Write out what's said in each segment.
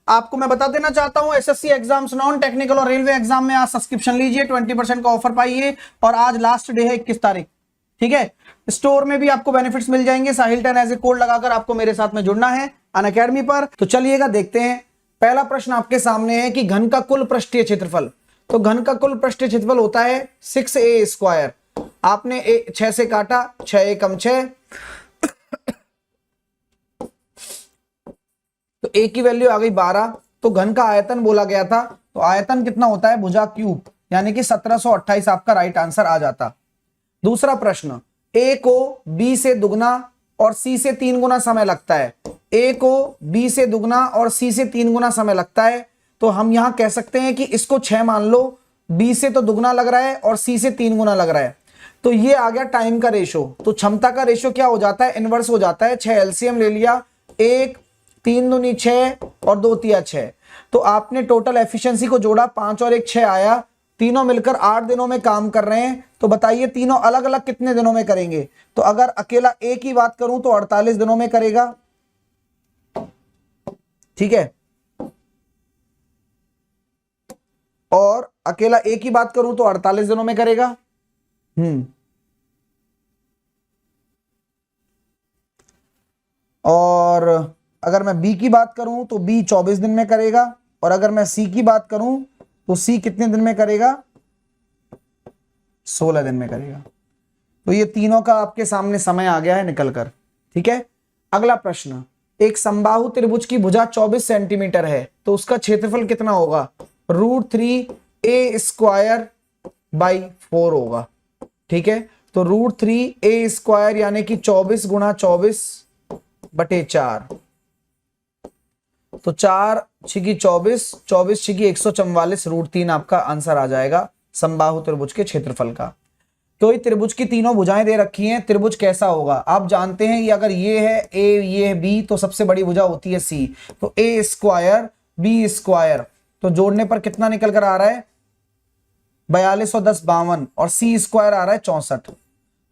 आपको मैं बता देना चाहता हूं, एसएससी एग्जाम्स, नॉन टेक्निकल और रेलवे एग्जाम में आज सब्सक्रिप्शन लीजिए, 20% का ऑफर पाइए, और आज लास्ट डे है 21 तारीख, ठीक है। स्टोर में भी आपको बेनिफिट्स मिल जाएंगे, साहिल 10 एज ए कोड लगाकर आपको मेरे साथ में जुड़ना है अनअकैडमी पर। तो चलिएगा देखते हैं, पहला प्रश्न आपके सामने है कि घन का कुल पृष्ठीय क्षेत्रफल। तो घन का कुल पृष्ठीय क्षेत्रफल होता है 6a स्क्वायर। आपने 6 से काटा, 6 एकम 6, तो a की वैल्यू आ गई 12। तो घन का आयतन बोला गया था, तो आयतन कितना होता है, भुजा क्यूब, यानी कि 1728 आपका राइट आंसर आ जाता। दूसरा प्रश्न, a को b से दुगना और c से 3 गुना समय लगता है। a को b से दुगना और c से 3 गुना समय लगता है, तो हम यहां कह सकते हैं कि इसको 6 मान लो, b से तो दुगना लग रहा है और c से 3 गुना लग रहा है, तो ये आ गया टाइम का रेशो। तो क्षमता का रेशो क्या हो जाता है, इनवर्स हो जाता है। 6 एलसीएम ले लिया, 1 3 दूनी 6 और 2 तिया 6, तो आपने टोटल एफिशिएंसी को जोड़ा, 5 और 1 6 आया, तीनों मिलकर 8 दिनों में काम कर रहे हैं। तो बताइए तीनों अलग अलग कितने दिनों में करेंगे। तो अगर अकेला ए की बात करूं तो 48 दिनों में करेगा, ठीक है, और अकेला ए की बात करूं तो 48 दिनों में करेगा। और अगर मैं बी की बात करूं तो बी 24 दिन में करेगा, और अगर मैं सी की बात करूं तो सी कितने दिन में करेगा, 16 दिन में करेगा। तो ये तीनों का आपके सामने समय आ गया है निकलकर, ठीक है। अगला प्रश्न, एक समबाहु त्रिभुज की भुजा 24 सेंटीमीटर है, तो उसका क्षेत्रफल कितना होगा, √3a स्क्वायर बाई 4 होगा, ठीक है। तो √3a स्क्वायर यानी कि 24 गुणा 24 बटे 4, तो 4 छिकी 24, 24 छिकी 144, √3 आपका आंसर आ जाएगा समबाहु त्रिभुज के क्षेत्रफल का। तो ये त्रिभुज की तीनों भुजाएं दे रखी हैं, त्रिभुज कैसा होगा आप जानते हैं कि अगर ये है a, ये है b, तो सबसे बड़ी भुजा होती है c। तो a स्क्वायर b स्क्वायर, तो जोड़ने पर कितना निकल कर आ रहा है, 42 और 10 52, और c स्क्वायर आ रहा है 64।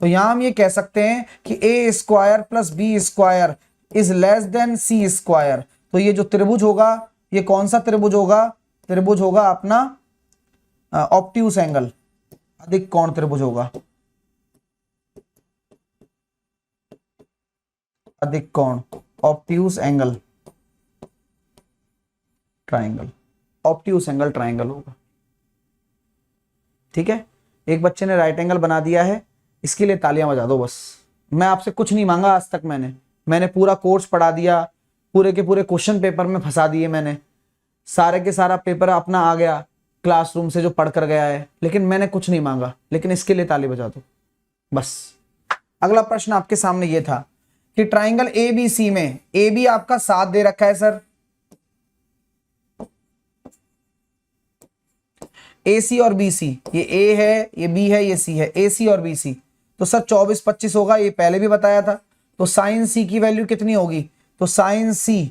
तो यहां हम ये कह सकते हैं कि a square plus b square is less than c square. तो ये जो त्रिभुज होगा, ये कौन सा त्रिभुज होगा, त्रिभुज होगा अपना ऑब्ट्यूस एंगल, अधिक कोण त्रिभुज होगा, अधिक कोण, obtuse angle triangle, obtuse angle triangle होगा, ठीक है। एक बच्चे ने राइट एंगल बना दिया है, इसके लिए तालियां बजा दो बस। मैं आपसे कुछ नहीं मांगा आज तक, मैंने पूरा कोर्स पढ़ा दिया, पूरे के पूरे क्वेश्चन पेपर में फंसा दिए मैंने, सारे के सारा पेपर अपना आ गया क्लासरूम से जो पढ़ कर गया है, लेकिन मैंने कुछ नहीं मांगा, लेकिन इसके लिए ताली बजा दो बस। अगला प्रश्न आपके सामने ये था कि ट्राइंगल ABC में AB आपका 7 दे रखा है सर, AC और BC, ये A है, ये B है, ये C है, AC और BC, तो सर 24 25 होगा, ये पहले भी बताया था। तो साइन C की वैल्यू कितनी होगी, तो साइन C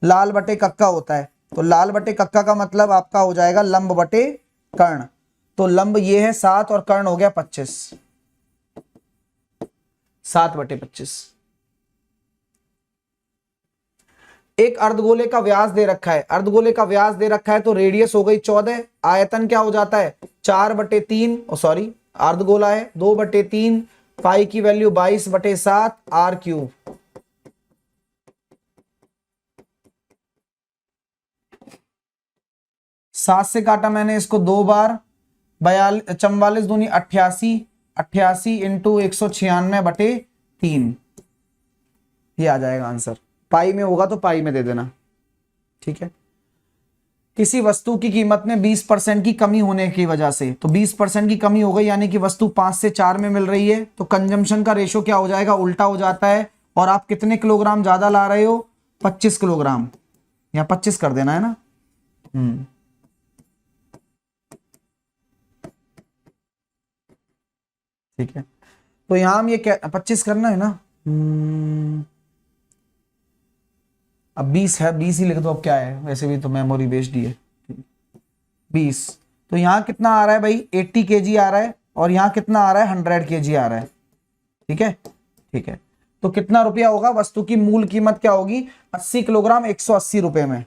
लाल बटे कक्का होता है, तो लाल बटे कक्का का मतलब आपका हो जाएगा लंब बटे कर्ण। तो लंब ये है 7 और कर्ण हो गया 25, 7 बटे 25। एक अर्धगोले का व्यास दे रखा है, अर्धगोले का व्यास दे रखा है, तो रेडियस हो गई 14, आयतन क्या हो जाता है 4/3, सॉरी अर्धगोला है 2/3, पाई की वैल्यू 22/7 r³। 7 से काटा मैंने इसको 2 बार, 44 दूनी 88, 88 इंटू 196/3, ये आ जाएगा आंसर। पाई में होगा तो पाई में दे देना, ठीक है। किसी वस्तु की कीमत में 20% की कमी होने की वजह से, तो 20% की कमी हो गई, यानी कि वस्तु 5 से 4 में मिल रही है, तो कंजम्पशन का रेशो क्या हो जाएगा, उल्टा हो जाता है। और आप कितने किलोग्राम ज्यादा ला रहे हो, 25 किलोग्राम, यहाँ 25 कर देना है ना, ठीक है। तो यहां हम ये 25 करना है ना, अब 20 है, 20 ही लिख दो, अब क्या है, वैसे भी तो मेमोरी बेस्ड ही है, 20। तो यहाँ कितना आ रहा है भाई, 80 kg आ रहा है, और यहाँ कितना आ रहा है, 100 kg आ रहा है, ठीक है, ठीक है। तो कितना रुपया होगा? वस्तु की मूल कीमत क्या होगी? 80 किलोग्राम 180 रुपए में।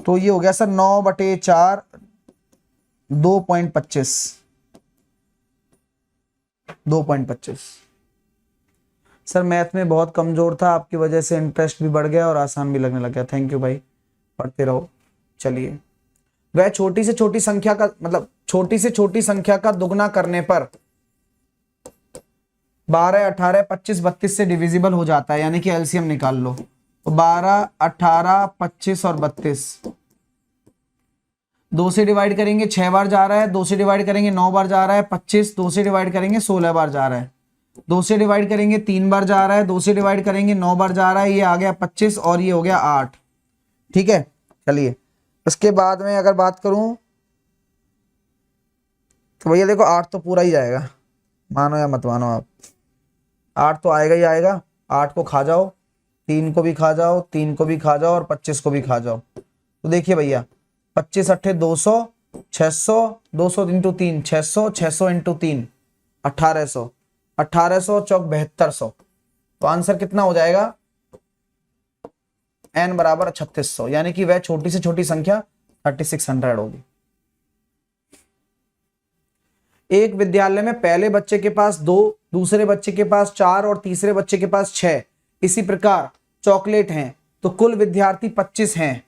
तो ये हो गया सर 9/4 2.25 2.25। सर मैथ में बहुत कमजोर था, आपकी वजह से इंटरेस्ट भी बढ़ गया और आसान भी लगने लग गया। थैंक यू भाई, पढ़ते रहो। चलिए, वह छोटी से छोटी संख्या का मतलब छोटी से छोटी संख्या का दुगना करने पर 12, 18, 25, 32 से डिविजिबल हो जाता है, यानी कि एलसीएम निकाल लो। तो 12, 18, 25 और 32 2 से डिवाइड करेंगे 6 बार जा रहा है, 2 से डिवाइड करेंगे 9 बार जा रहा है, 25 2 से डिवाइड करेंगे 16 बार जा रहा है, 2 से डिवाइड करेंगे 3 बार जा रहा है, 2 से डिवाइड करेंगे 9 बार जा रहा है, ये आ गया 25 और ये हो गया 8। ठीक है, चलिए इसके बाद में अगर बात करूं तो भैया देखो 8 तो पूरा ही जाएगा, मानो या मत मानो आप, 8 तो आएगा ही आएगा। 8 को खा जाओ, 3 को भी खा जाओ, 3 को भी खा जाओ और 25 को भी खा जाओ। तो देखिए भैया 25 अट्ठे 200, 600, 200 इंटू 3 600, 600 इंटू 3 1800, 1800 चौक 7200। तो आंसर कितना हो जाएगा? n बराबर 3600, यानी कि वह छोटी से छोटी संख्या 3600 होगी। एक विद्यालय में पहले बच्चे के पास 2, दूसरे बच्चे के पास 4 और तीसरे बच्चे के पास 6 इसी प्रकार चॉकलेट हैं, तो कुल विद्यार्थी 25 हैं,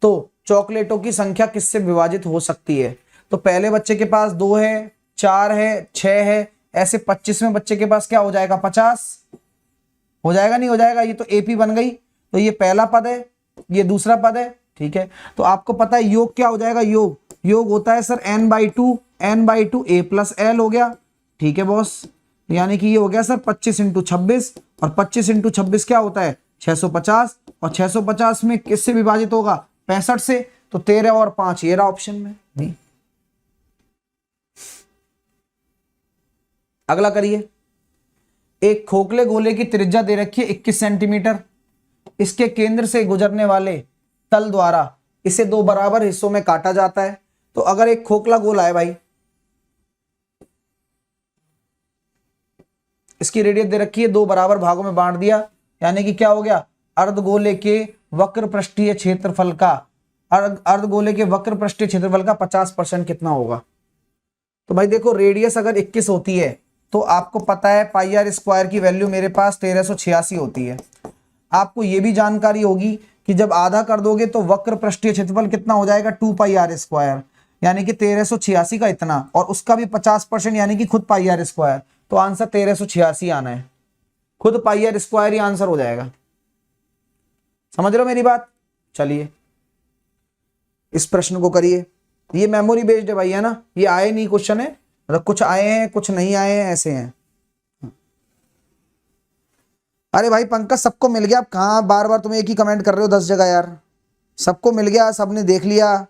तो चॉकलेटों की संख्या किससे विभाजित हो सकती है? तो पहले बच्चे के पास 2 है, 4 है, 6 है, ऐसे 25वें बच्चे के पास क्या हो जाएगा? 50 हो जाएगा, नहीं हो जाएगा? ये तो एपी बन गई। तो ये पहला पद है, ये दूसरा पद है। ठीक है, तो आपको पता है योग क्या हो जाएगा? योग होता है sir n/2 a plus l हो गया। ठीक है बॉस, यानी कि ये हो गया सर 25 इंटू 26 और 25 इंटू 26 क्या होता है? 650 और 650 में किससे विभाजित होगा? 65 से। तो 13 और 5 ये रहा ऑप्शन में नहीं। अगला करिए, एक खोखले गोले की त्रिज्या दे रखी है 21 सेंटीमीटर, इसके केंद्र से गुजरने वाले तल द्वारा इसे 2 बराबर हिस्सों में काटा जाता है। तो अगर एक खोखला गोला है भाई, इसकी रेडियस दे रखी है, 2 बराबर भागों में बांट दिया, यानी कि क्या हो गया? अर्धगोले के वक्र पृष्ठीय क्षेत्रफल का अर्धगोले के वक्र पृष्ठीय क्षेत्रफल का 50% कितना होगा? तो भाई देखो रेडियस अगर 21 होती है तो आपको पता है पाई आर स्क्वायर की वैल्यू मेरे पास 1386 होती है। आपको यह भी जानकारी होगी कि जब आधा कर दोगे तो वक्र पृष्ठीय क्षेत्रफल कितना हो जाएगा? 2 पाई आर स्क्वायर, यानी कि 1386 का इतना, और उसका भी 50% यानी कि खुद पाई आर स्क्वायर। तो आंसर 1386 आना है, खुद पाई आर स्क्वायर ही आंसर हो जाएगा। समझ रहे हो मेरी बात? चलिए इस प्रश्न को करिए, ये मेमोरी बेस्ड है भाई, है ना? ये आए नहीं क्वेश्चन है, मतलब कुछ आए हैं कुछ नहीं आए हैं, ऐसे हैं। अरे भाई पंकज सबको मिल गया, अब कहाँ बार बार तुम एक ही कमेंट कर रहे हो 10 जगह यार? सबको मिल गया, सबने देख लिया।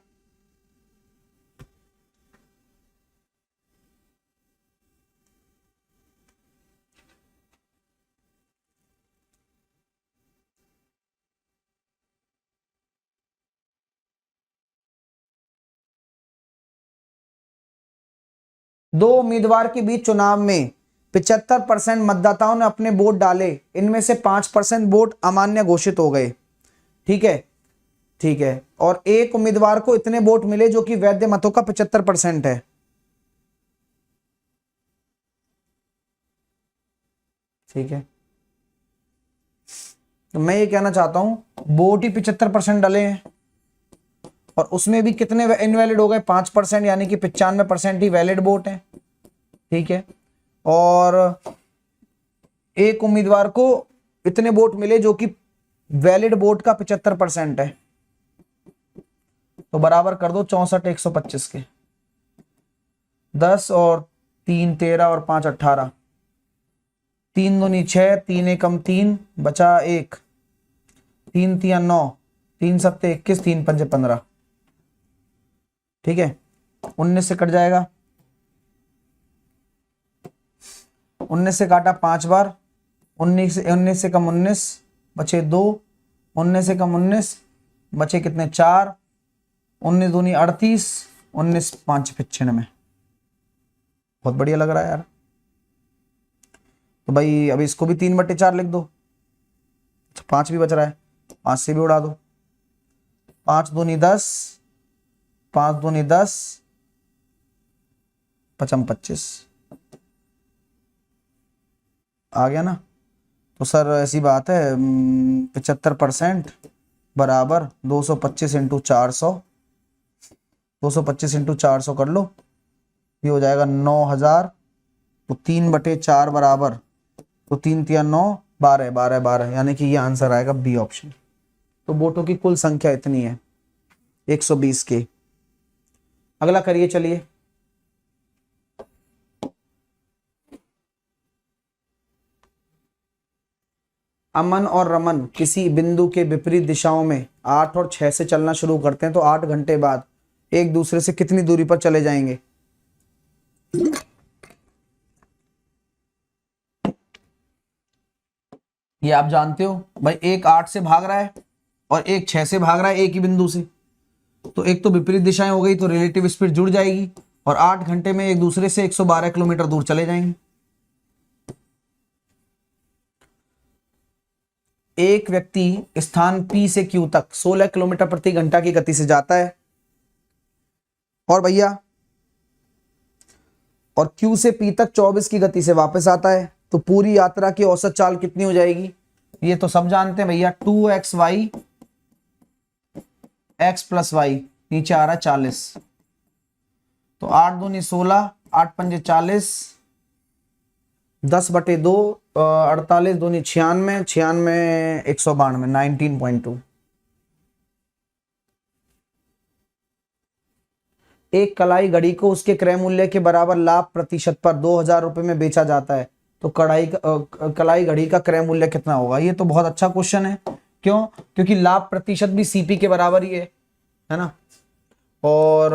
दो उम्मीदवार के बीच चुनाव में 75% मतदाताओं ने अपने वोट डाले, इनमें से 5% वोट अमान्य घोषित हो गए। ठीक है, ठीक है, और एक उम्मीदवार को इतने वोट मिले जो कि वैध मतों का 75% है। ठीक है, तो मैं ये कहना चाहता हूं वोट ही 75% डाले हैं और उसमें भी कितने इनवैलिड हो गए? 5%, यानी कि 95% ही वैलिड वोट है। ठीक है, और एक उम्मीदवार को इतने वोट मिले जो कि वैलिड वोट का 75% है। तो बराबर कर दो 64 125 के, 10 और 3 13 और 5 18, 3 दूनी 6, 3 एकम 3, बचा 1, 3 3 9, 3 सत्ते 21, 3 पंजे 15। ठीक है, 19 से कट जाएगा, 19 से काटा 5 बार, 19 से कम 19 बचे 2, 19 से कम 19 बचे कितने? 4, 19 दूनी 38, 19 5 95। बहुत बढ़िया लग रहा है यार। तो भाई अभी इसको भी 3/4 लिख दो। अच्छा 5 भी बच रहा है, 5 से भी उड़ा दो। 5 दूनी 10, 5 दूनी 10, 5 25 आ गया ना। तो सर ऐसी बात है 75% बराबर 225 इंटू 400, 225 इंटू 400 कर लो, ये हो जाएगा 9000। तो 3/4 बराबर, तो 3 तिया 9, 12 12 12, यानी कि ये आंसर आएगा बी ऑप्शन। तो वोटों की कुल संख्या इतनी है 120 के। अगला करिए चलिए। अमन और रमन किसी बिंदु के विपरीत दिशाओं में 8 और 6 से चलना शुरू करते हैं तो 8 घंटे बाद एक दूसरे से कितनी दूरी पर चले जाएंगे? ये आप जानते हो भाई, एक 8 से भाग रहा है और एक 6 से भाग रहा है एक ही बिंदु से, तो एक तो विपरीत दिशाएं हो गई तो रिलेटिव स्पीड जुड़ जाएगी और 8 घंटे में एक दूसरे से 112 किलोमीटर दूर चले जाएंगे। एक व्यक्ति स्थान P से Q तक 16 किलोमीटर प्रति घंटा की गति से जाता है और भैया और Q से P तक 24 की गति से वापस आता है, तो पूरी यात्रा की औसत चाल कितनी हो जाएगी? ये तो सब जानते हैं भैया, 2xy x प्लस वाई, नीचे आ रहा है 40। तो 8 दूनी 16, 8 पंजे 40, 10/2, 48 दूनी 96, 96 192, 19.2। एक कलाई घड़ी को उसके क्रय मूल्य के बराबर लाभ प्रतिशत पर 2000 रुपए में बेचा जाता है, तो कलाई घड़ी का क्रय मूल्य कितना होगा? ये तो बहुत अच्छा क्वेश्चन है। क्यों? क्योंकि लाभ प्रतिशत भी सीपी के बराबर ही है ना, और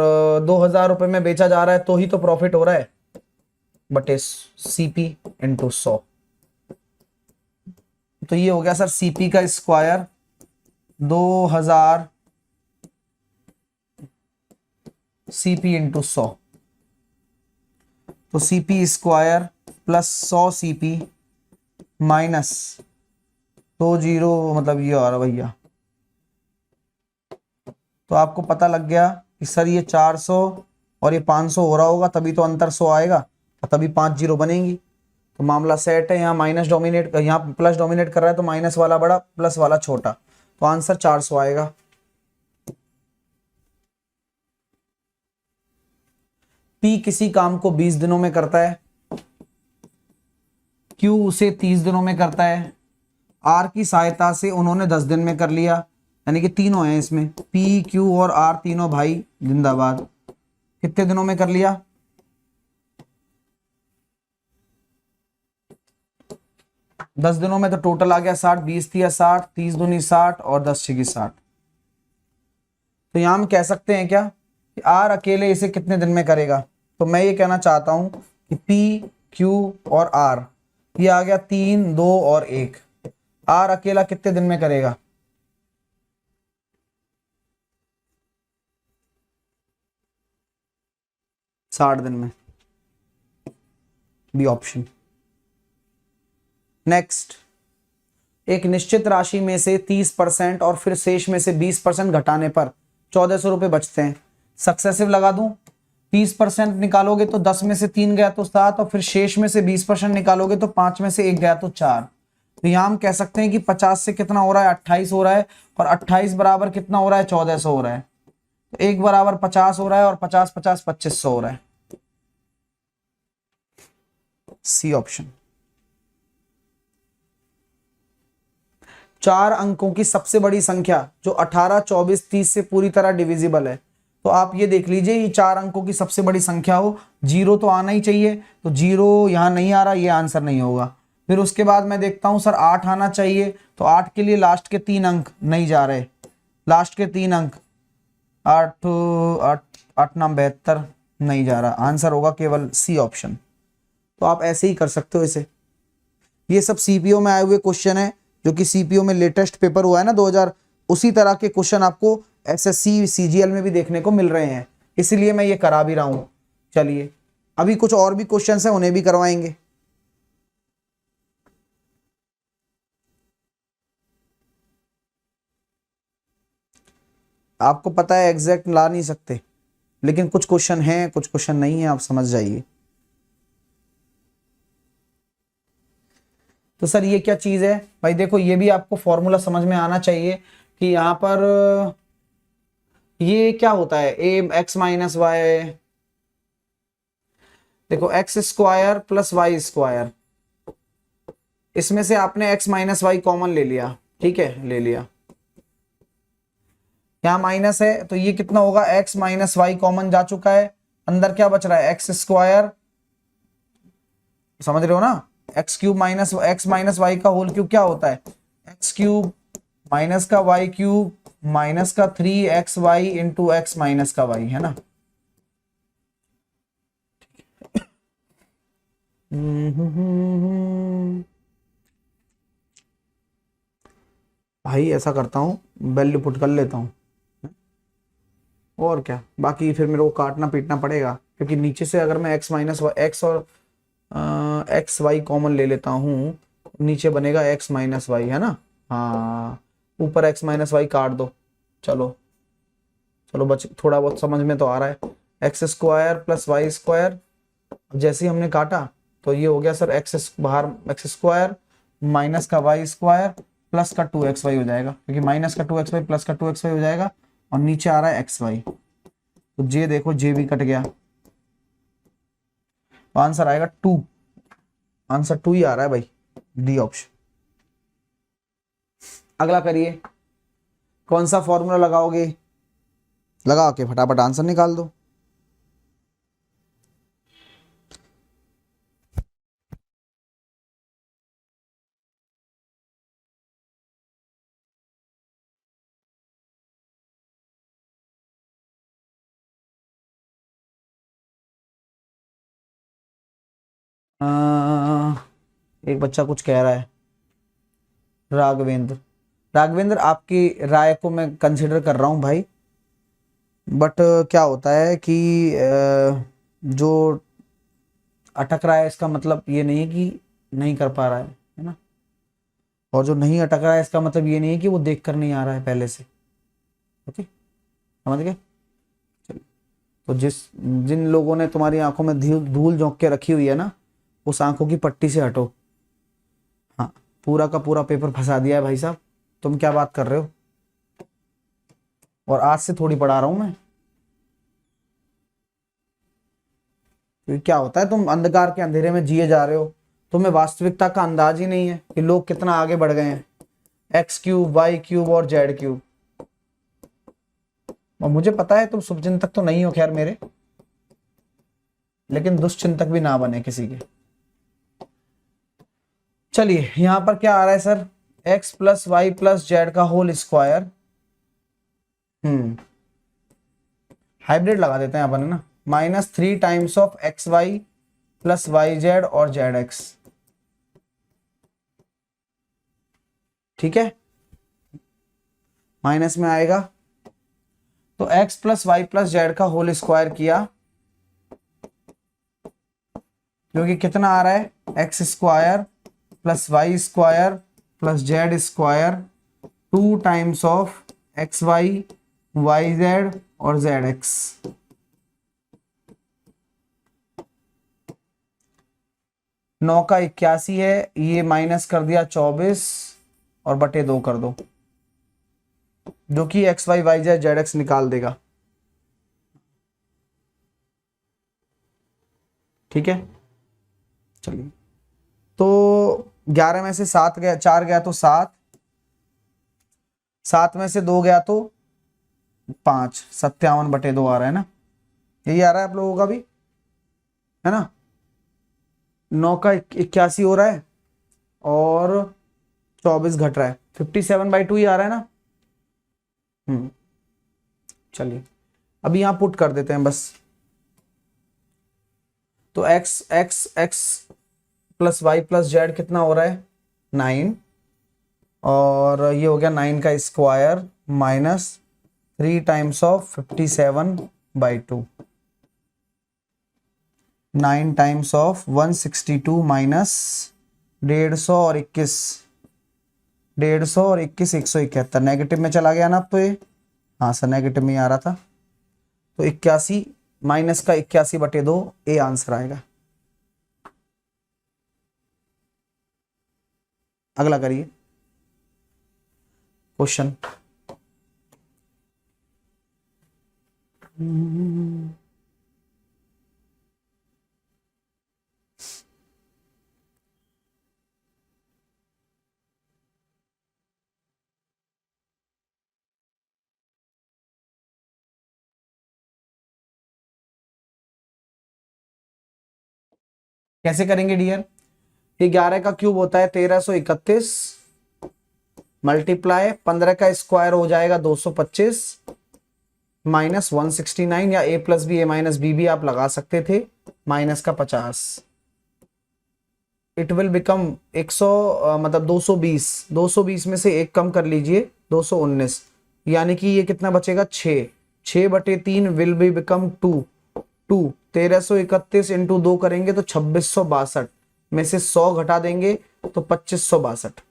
2000 रुपए में बेचा जा रहा है तो ही तो प्रॉफिट हो रहा है, बटे सीपी इंटू 100। तो ये हो गया सर सीपी का स्क्वायर 2000 सीपी इंटू 100, तो CP square plus 100 CP minus 20, मतलब ये आ रहा भैया। तो आपको पता लग गया कि सर ये 400 और ये 500 हो रहा होगा, तभी तो अंतर 100 आएगा और तभी 5 जीरो बनेंगी। तो मामला सेट है। यहाँ माइनस डोमिनेट, यहाँ प्लस डोमिनेट कर रहा है तो माइनस वाला बड़ा प्लस वाला छोटा, तो आंसर 400 आएगा। पी किसी काम को 20 दिनों में करता है, क्यू उसे 30 दिनों में करता है, आर की सहायता से उन्होंने 10 दिन में कर लिया, यानी कि तीनों हैं इसमें, पी क्यू और आर तीनों भाई जिंदाबाद। कितने दिनों में कर लिया? 10 दिनों में, तो टोटल आ गया 60, 20 तिया 60, 30 दूनी 60 और 10 छिकी 60। तो यहां हम कह सकते हैं क्या कि आर अकेले इसे कितने दिन में करेगा? तो मैं ये कहना चाहता हूं कि पी क्यू और आर, ये आ गया 3, 2 और 1। आर अकेला कितने दिन में करेगा? साठ दिन में, बी ऑप्शन। नेक्स्ट, एक निश्चित राशि में से 30% और फिर शेष में से 20% घटाने पर 1400 रुपए बचते हैं। सक्सेसिव लगा दूं, 30% निकालोगे तो 10 में से 3 गया तो 7, और फिर शेष में से 20% निकालोगे तो 5 में से 1 गया तो 4। तो यहां हम कह सकते हैं कि 50 से कितना हो रहा है? 28 हो रहा है, और 28 बराबर कितना हो रहा है? 1400 हो रहा है। तो 1 बराबर 50 हो रहा है और 50 50 2500 हो रहा है, सी ऑप्शन। 4 अंकों की सबसे बड़ी संख्या जो 18, 24, 30 से पूरी तरह डिविजिबल है। तो आप ये देख लीजिए, ये 4 अंकों की सबसे बड़ी संख्या हो, 0 तो आना ही चाहिए, तो 0 यहां नहीं आ रहा, ये आंसर नहीं होगा। फिर उसके बाद मैं देखता हूं सर 8 आना चाहिए, तो 8 के लिए लास्ट के 3 अंक नहीं जा रहे, लास्ट के 3 अंक 8 8 8 9 72 नहीं जा रहा, आंसर होगा केवल सी ऑप्शन। तो आप ऐसे ही कर सकते हो इसे। ये सब सीपीओ में आए हुए क्वेश्चन है, जो कि सीपीओ में लेटेस्ट पेपर हुआ है ना 2000, उसी तरह के क्वेश्चन आपको एसएससी सीजीएल में भी देखने को मिल रहे हैं, इसलिए मैं ये करा भी रहा हूं। चलिए अभी कुछ और भी क्वेश्चन है, उन्हें भी करवाएंगे। आपको पता है एग्जैक्ट ला नहीं सकते, लेकिन कुछ क्वेश्चन हैं कुछ क्वेश्चन नहीं है, आप समझ जाइए। तो सर ये क्या चीज है भाई, देखो ये भी आपको फॉर्मूला समझ में आना चाहिए कि यहाँ पर ये क्या होता है, ए एक्स माइनस वाई, देखो X square plus Y square, इसमें से आपने एक्स माइनस वाई कॉमन ले लिया, ठीक है ले लिया, यहां माइनस है तो ये कितना होगा, एक्स माइनस वाई कॉमन जा चुका है, अंदर क्या बच रहा है एक्स स्क्वायर, समझ रहे हो ना, X cube minus X minus Y का होल क्यूब क्या होता है, एक्स क्यूब माइनस का वाई क्यूब माइनस का 3xy इंटू एक्स माइनस का वाई, है ना। भाई ऐसा करता हूँ, वैल्यू पुट कर लेता हूँ और क्या, बाकी फिर मेरे को काटना पीटना पड़ेगा, क्योंकि नीचे से अगर मैं एक्स माइनस एक्स और एक्स वाई कॉमन ले लेता हूँ, नीचे बनेगा एक्स माइनस वाई, है ना। हाँ ऊपर एक्स माइनस वाई काट दो, चलो चलो बच, थोड़ा बहुत समझ में तो आ रहा है, X square plus Y square, जैसे ही हमने काटा तो ये हो गया सर एक्स बाहर एक्स स्क्वायर माइनस का वाई स्क्वायर प्लस का 2xy हो जाएगा, क्योंकि माइनस का 2xy प्लस का 2xy हो जाएगा, और नीचे आ रहा है xy, तो जे देखो जे भी कट गया, तो आंसर आएगा 2, आंसर 2 ही आ रहा है भाई, डी ऑप्शन। अगला करिए, कौन सा फॉर्मूला लगाओगे, लगा के फटाफट आंसर निकाल दो। एक बच्चा कुछ कह रहा है, राघवेंद्र, राघवेंद्र आपकी राय को मैं कंसिडर कर रहा हूँ भाई, बट क्या होता है कि जो अटक रहा है इसका मतलब ये नहीं है कि नहीं कर पा रहा है ना, और जो नहीं अटक रहा है इसका मतलब ये नहीं है कि वो देख कर नहीं आ रहा है पहले से, ओके समझ गए। चलिए, तो जिन लोगों ने तुम्हारी आंखों में धूल झोंक के रखी हुई है ना, उस आंखों की पट्टी से हटो। हाँ पूरा का पूरा पेपर फंसा दिया है भाई साहब, तुम क्या बात कर रहे हो, और आज से थोड़ी पढ़ा रहा हूं मैं, क्योंकि क्या होता है तुम अंधकार के अंधेरे में जिए जा रहे हो, तुम्हें वास्तविकता का अंदाज ही नहीं है कि लोग कितना आगे बढ़ गए हैं, एक्स क्यूब वाई क्यूब और जेड क्यूब, और मुझे पता है तुम शुभचिंतक तो नहीं हो खैर मेरे, लेकिन दुष्चिंतक भी ना बने किसी के। चलिए यहां पर क्या आ रहा है sir, X plus Y plus Z का होल स्क्वायर, हाइब्रिड लगा देते हैं अपन, है ना, -3 times of X Y plus Y Z और जेड एक्स, ठीक है, माइनस में आएगा, तो x plus Y plus Z का होल स्क्वायर किया, क्योंकि कितना आ रहा है, X square plus Y square plus Z square 2 times of X Y Y Z और जेड एक्स, 9 का 81 है, ये माइनस कर दिया 24 और बटे 2 कर दो, जो कि X Y Y Z Z X निकाल देगा, ठीक है। चलिए तो 11 में से 7 गया, 4 गया तो 7, 7 में से 2 गया तो 5, 57 बटे 2 आ रहा है ना, यही आ रहा है आप लोगों का भी, है ना, 9 का 81 हो रहा है और 24 घट रहा है, 57/2 ही आ रहा है ना। चलिए अभी यहां पुट कर देते हैं बस, तो x x x plus Y plus Z कितना हो रहा है 9, और ये हो गया 9 का square minus 3 times of 57/2, 9 times of 162 minus 150 और 21, 150 और 21 171, नेगेटिव में चला गया ना अब तो ये, हाँ सर नेगेटिव में ही आ रहा था। तो 81 माइनस का 81/2 ए आंसर आएगा। अगला करिए क्वेश्चन। कैसे करेंगे डियर? 11 का क्यूब होता है 1331 मल्टीप्लाई 15 का स्क्वायर हो जाएगा 225 माइनस 169 या a plus B A minus B भी आप लगा सकते थे माइनस का 50। इट विल बिकम 100 मतलब 220। 220 में से एक कम कर लीजिए 219, यानी कि ये कितना बचेगा 6। 6/3 विल बी बिकम 2। 1331 इंटू 2 करेंगे तो 2662 में से 100 घटा देंगे तो 2562।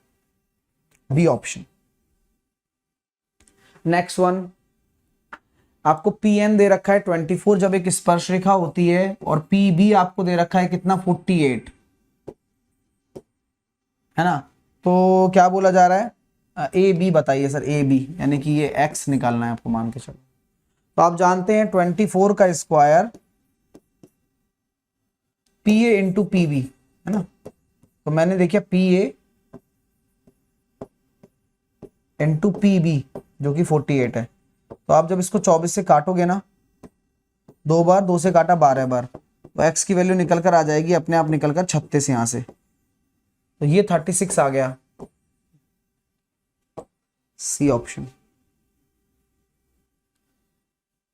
B option. नेक्स्ट वन, आपको पीएन दे रखा है 24 जब एक स्पर्श रेखा होती है, और पीबी आपको दे रखा है कितना 48, है ना। तो क्या बोला जा रहा है? ए बी बताइए सर। ए बी यानी कि ये एक्स निकालना है आपको, मान के चलो। तो आप जानते हैं 24 का square P A into P B, है ना। तो मैंने देखिए P A into P B जो कि 48 है। तो आप जब इसको 24 से काटोगे ना, 2 बार, 2 से काटा 12 बार, तो एक्स की वैल्यू निकल कर आ जाएगी अपने आप, निकल कर 36 यहां से। तो ये 36 आ गया। C option.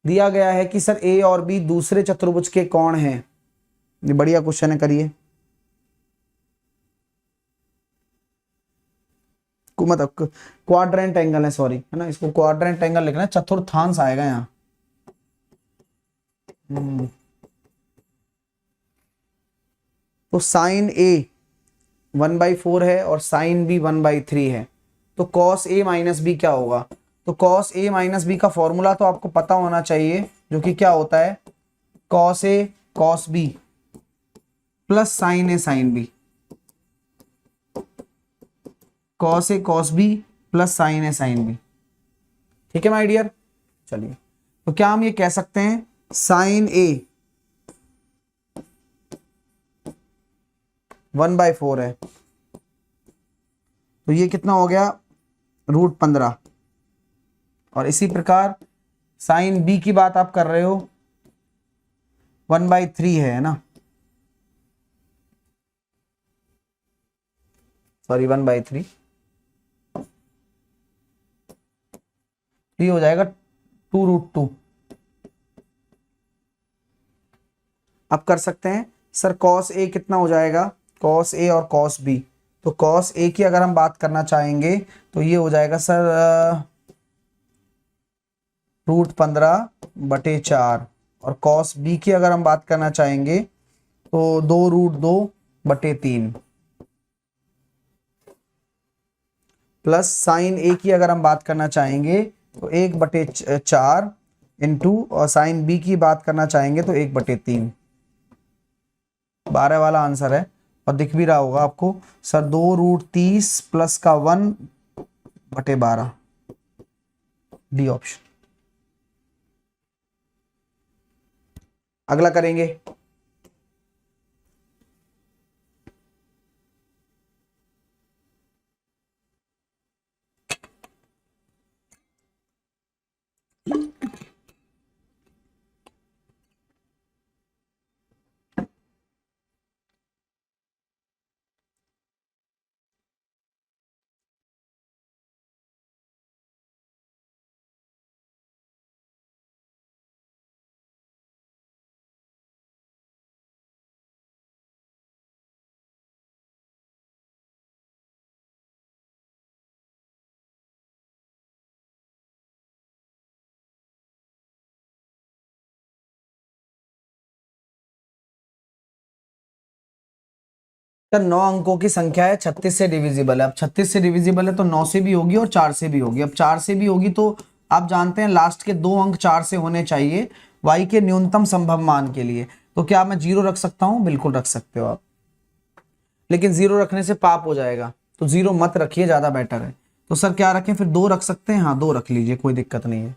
दिया गया है कि सर ए और बी दूसरे चतुर्भुज के कोण हैं। ये बढ़िया क्वेश्चन है, करिए। मतलब क्वाड्रेंट एंगल है, सॉरी, है ना, इसको क्वाड्रेंट एंगल लिखना है, चतुर्थांश आएगा यहाँ। तो साइन ए 1/4 है और साइन बी 1/3 है, तो कॉस ए माइनस बी क्या होगा? तो कॉस ए माइनस बी का फॉर्मूला तो आपको पता होना चाहिए, जो कि क्या होता है, cos A cos B plus sign A sine B. Cos A cos B plus sign A sine B. ठीक है माय डियर। चलिए, तो क्या हम ये कह सकते हैं साइन ए 1/4 है, तो ये कितना हो गया √15। और इसी प्रकार साइन बी की बात आप कर रहे हो, 1/3 है ना, सॉरी 1/3, ये हो जाएगा 2√2। आप कर सकते हैं सर कॉस ए कितना हो जाएगा, कॉस ए और कॉस बी। तो कॉस ए की अगर हम बात करना चाहेंगे तो ये हो जाएगा सर √15/4, और कॉस बी की अगर हम बात करना चाहेंगे तो 2√2/3, प्लस साइन ए की अगर हम बात करना चाहेंगे तो 1/4 इंटू, और साइन बी की बात करना चाहेंगे तो 1/3। 12 वाला आंसर है, और दिख भी रहा होगा आपको सर, 2√30 प्लस का 1/12। D option. अगला करेंगे। सर 9 अंकों की संख्या है, 36 से डिविजिबल है। अब 36 से डिविजिबल है तो 9 से भी होगी और 4 से भी होगी। अब 4 से भी होगी तो आप जानते हैं लास्ट के 2 अंक 4 से होने चाहिए y के न्यूनतम संभव मान के लिए। तो क्या मैं 0 रख सकता हूं? बिल्कुल रख सकते हो आप, लेकिन 0 रखने से पाप हो जाएगा, तो 0 मत रखिए, ज्यादा बेटर है। तो सर क्या रखें फिर? 2 रख सकते हैं? हाँ 2 रख लीजिए, कोई दिक्कत नहीं है।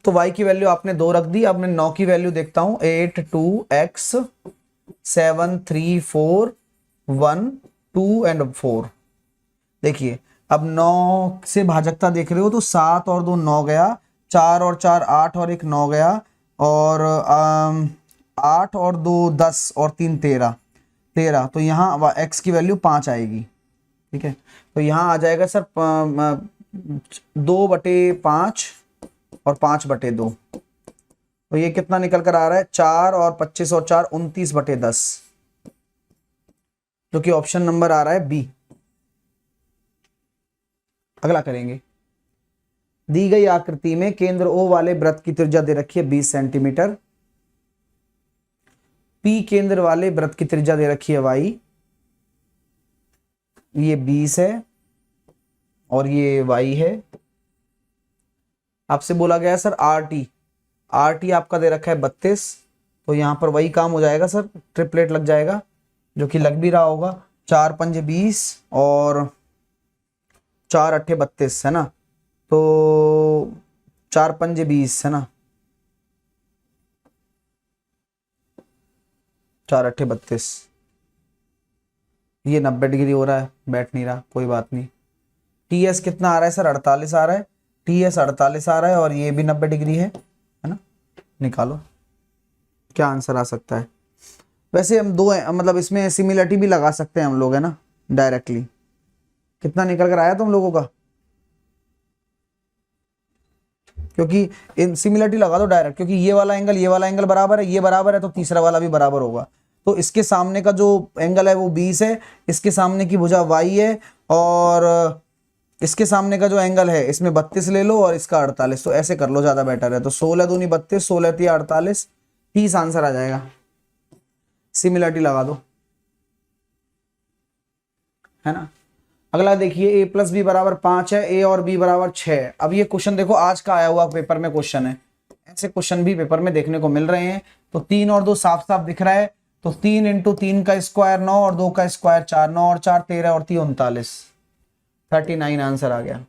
तो y की वैल्यू आपने 2 रख दी। अब मैं 9 की वैल्यू देखता हूं, 8 2 x 7 3 4 1 2 एंड 4। देखिए अब 9 से भाजकता देख रहे हो तो 7 और 2 9 गया, 4 और 4 8 और 1 9 गया, और 8 और 2 10 और 3 13। तो यहाँ x की वैल्यू 5 आएगी। ठीक है, तो यहाँ आ जाएगा सर 2/5 और 5/2। तो ये कितना निकल कर आ रहा है? 4 और 25 और 4 29/10, जो कि ऑप्शन नंबर आ रहा है बी। अगला करेंगे। दी गई आकृति में केंद्र O वाले वृत्त की त्रिज्या दे रखी है 20 सेंटीमीटर। P केंद्र वाले वृत्त की त्रिज्या दे रखी है y, ये 20 है और ये y है। आपसे बोला गया है सर RT आपका दे रखा है 32, तो यहां पर वही काम हो जाएगा सर, ट्रिपलेट लग जाएगा, जो कि लग भी रहा होगा। 4 पंजे 20 और 4 अट्ठे 32 है ना, तो 4 पंजे 20 है ना, 4 अट्ठे 32। ये 90 डिग्री हो रहा है, बैठ नहीं रहा, कोई बात नहीं। TS कितना आ रहा है सर? 48 आ रहा है। TS 48 आ रहा है और ये भी 90 डिग्री है ना। निकालो क्या आंसर आ सकता है। वैसे हम मतलब इसमें सिमिलरिटी भी लगा सकते हैं हम लोग, है ना, डायरेक्टली। कितना निकल कर आया तुम लोगों का? क्योंकि इन सिमिलरिटी लगा दो डायरेक्ट, क्योंकि ये वाला एंगल बराबर है, ये बराबर है, तो तीसरा वाला भी बराबर होगा। तो इसके सामने का जो एंगल है वो 20 है, इसके सामने की भुजा y है, और इसके सामने का जो एंगल है इसमें 32 ले लो और इसका 48। तो ऐसे कर लो, ज्यादा बेटर है। तो 16 दूनी 32, 16 3 48, 30 आंसर आ जाएगा। सिमिलरिटी लगा दो, है ना। अगला देखिए, a + b = 5 है, a और b = 6। अब ये क्वेश्चन देखो आज का आया हुआ पेपर में क्वेश्चन है, ऐसे क्वेश्चन भी पेपर में देखने को मिल रहे हैं। तो 3 और 2 साफ साफ दिख रहा है, तो 3 × 3 का स्क्वायर 9 और 2 का स्क्वायर 4, 9 और 4 13 और 3 39, 39 आंसर आ गया।